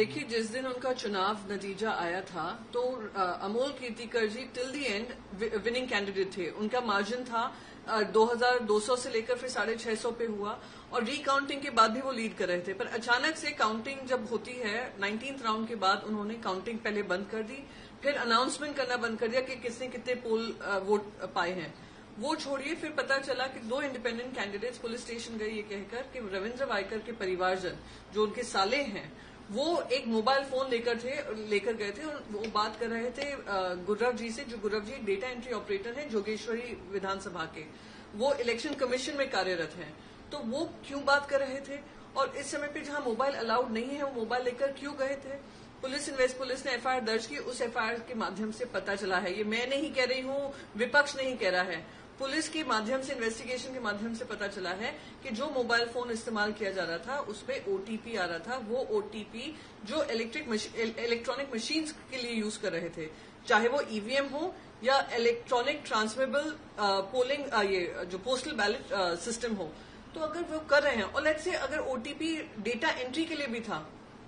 देखिए, जिस दिन उनका चुनाव नतीजा आया था तो Amol Kirtikar ji till the end winning candidate थे। उनका मार्जिन था 2200 से लेकर फिर 650 पे हुआ और रीकाउंटिंग के बाद भी वो लीड कर रहे थे। पर अचानक से काउंटिंग जब होती है 19th राउंड के बाद उन्होंने काउंटिंग पहले बंद कर दी, फिर अनाउंसमेंट करना बंद कर दिया कि किसने कितने पोल वोट पाए हैं। वो छोड़िए, फिर पता चला कि 2 इंडिपेंडेंट कैंडिडेट्स पुलिस स्टेशन गए ये कहकर कि रविंद्र वायकर के परिवारजन जो उनके साले हैं वो एक मोबाइल फोन लेकर गए थे और वो बात कर रहे थे गुर्रव जी से, जो गुर्रव जी डेटा एंट्री ऑपरेटर हैं जोगेश्वरी विधानसभा के। वो इलेक्शन कमीशन में कार्यरत हैं। तो वो क्यों बात कर रहे थे और इस समय पे जहां मोबाइल अलाउड नहीं है वो मोबाइल लेकर क्यों गए थे। पुलिस ने एफआईआर दर्ज की। उस एफआईआर के माध्यम से पता चला है, ये मैं नहीं कह रही हूं, विपक्ष नहीं कह रहा है, पुलिस के माध्यम से इन्वेस्टिगेशन के माध्यम से पता चला है कि जो मोबाइल फोन इस्तेमाल किया जा रहा था उसपे ओटीपी आ रहा था। वो ओटीपी जो इलेक्ट्रॉनिक मशीन्स के लिए यूज कर रहे थे, चाहे वो ईवीएम हो या इलेक्ट्रॉनिक ट्रांसमिबल पोलिंग ये जो पोस्टल बैलेट सिस्टम हो। तो अगर वो कर रहे हैं और लेट्स से अगर ओटीपी डेटा एंट्री के लिए भी था,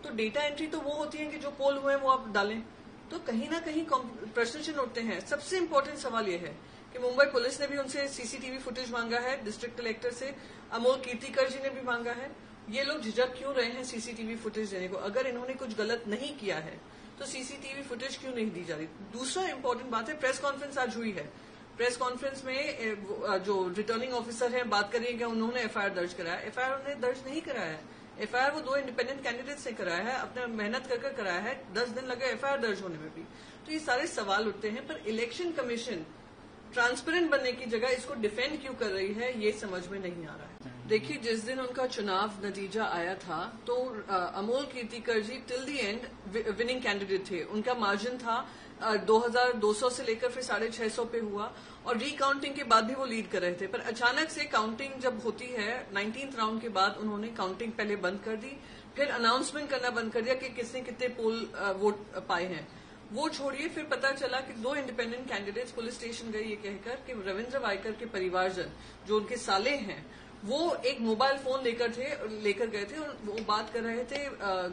तो डेटा एंट्री तो वो होती है कि जो पोल हुए हैं वो आप डालें। तो कहीं ना कहीं प्रश्न चिन्ह उठते हैं। सबसे इम्पोर्टेंट सवाल ये है कि मुंबई पुलिस ने भी उनसे सीसीटीवी फुटेज मांगा है, डिस्ट्रिक्ट कलेक्टर से अमोल कीर्तिकर जी ने भी मांगा है। ये लोग झिझक क्यों रहे हैं सीसीटीवी फुटेज देने को? अगर इन्होंने कुछ गलत नहीं किया है तो सीसीटीवी फुटेज क्यों नहीं दी जा रही? दूसरा इम्पोर्टेंट बात है, प्रेस कॉन्फ्रेंस आज हुई है। प्रेस कॉन्फ्रेंस में जो रिटर्निंग ऑफिसर है बात करिए कि उन्होंने एफआईआर दर्ज कराया। एफआईआर उन्होंने दर्ज नहीं कराया है। एफआईआर वो 2 इंडिपेंडेंट कैंडिडेट्स ने कराया है, अपने मेहनत कर कराया है। 10 दिन लगे एफआईआर दर्ज होने में भी। तो ये सारे सवाल उठते हैं। पर इलेक्शन कमीशन ट्रांसपेरेंट बनने की जगह इसको डिफेंड क्यों कर रही है, ये समझ में नहीं आ रहा है। देखिए, जिस दिन उनका चुनाव नतीजा आया था तो Amol Kirtikar ji till the end winning candidate थे। उनका मार्जिन था 2200 से लेकर फिर 650 पे हुआ और रीकाउंटिंग के बाद भी वो लीड कर रहे थे। पर अचानक से काउंटिंग जब होती है 19th राउंड के बाद उन्होंने काउंटिंग पहले बंद कर दी, फिर अनाउंसमेंट करना बंद कर दिया कि किसने कितने पोल वोट पाए हैं। वो छोड़िए, फिर पता चला कि 2 इंडिपेंडेंट कैंडिडेट्स पुलिस स्टेशन गए ये कहकर कि रविंद्र वायकर के परिवारजन जो उनके साले हैं वो एक मोबाइल फोन लेकर गए थे और वो बात कर रहे थे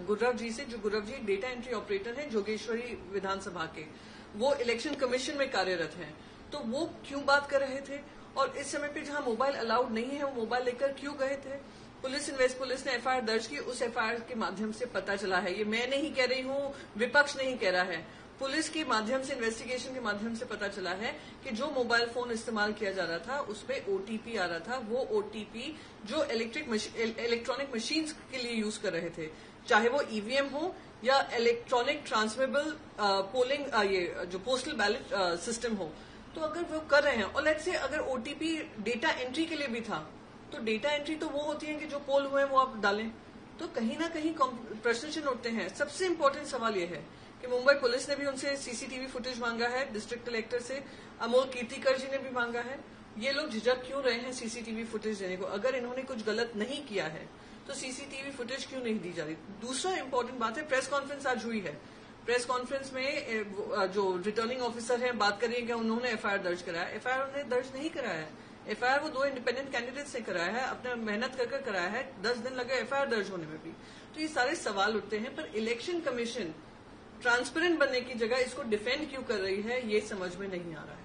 गुर्रव जी से, जो गुर्रव जी डेटा एंट्री ऑपरेटर हैं जोगेश्वरी विधानसभा के। वो इलेक्शन कमीशन में कार्यरत हैं। तो वो क्यों बात कर रहे थे और इस समय पे जहां मोबाइल अलाउड नहीं है वो मोबाइल लेकर क्यों गए थे। पुलिस ने एफआईआर दर्ज की। उस एफआईआर के माध्यम से पता चला है, ये मैं नहीं कह रही हूं, विपक्ष नहीं कह रहा है, पुलिस के माध्यम से इन्वेस्टिगेशन के माध्यम से पता चला है कि जो मोबाइल फोन इस्तेमाल किया जा रहा था उसपे ओटीपी आ रहा था। वो ओटीपी जो इलेक्ट्रॉनिक मशीन्स के लिए यूज कर रहे थे, चाहे वो ईवीएम हो या इलेक्ट्रॉनिक ट्रांसमिबल पोलिंग ये जो पोस्टल बैलेट सिस्टम हो। तो अगर वो कर रहे हैं और लेट्स से अगर ओटीपी डेटा एंट्री के लिए भी था, तो डेटा एंट्री तो वो होती है कि जो पोल हुए हैं वो आप डालें। तो कहीं ना कहीं प्रश्न चिन्ह उठते हैं। सबसे इम्पोर्टेंट सवाल ये है कि मुंबई पुलिस ने भी उनसे सीसीटीवी फुटेज मांगा है, डिस्ट्रिक्ट कलेक्टर से अमोल कीर्तिकर जी ने भी मांगा है। ये लोग झिझक क्यों रहे हैं सीसीटीवी फुटेज देने को? अगर इन्होंने कुछ गलत नहीं किया है तो सीसीटीवी फुटेज क्यों नहीं दी जा रही? दूसरा इम्पोर्टेंट बात है, प्रेस कॉन्फ्रेंस आज हुई है। प्रेस कॉन्फ्रेंस में जो रिटर्निंग ऑफिसर है बात करिए कि उन्होंने एफआईआर दर्ज कराया। एफआईआर उन्होंने दर्ज नहीं कराया है। एफआईआर वो 2 इंडिपेंडेंट कैंडिडेट्स ने कराया है, अपने मेहनत कर कराया है। 10 दिन लगे एफआईआर दर्ज होने में भी। तो ये सारे सवाल उठते हैं। पर इलेक्शन कमीशन ट्रांसपेरेंट बनने की जगह इसको डिफेंड क्यों कर रही है, ये समझ में नहीं आ रहा है।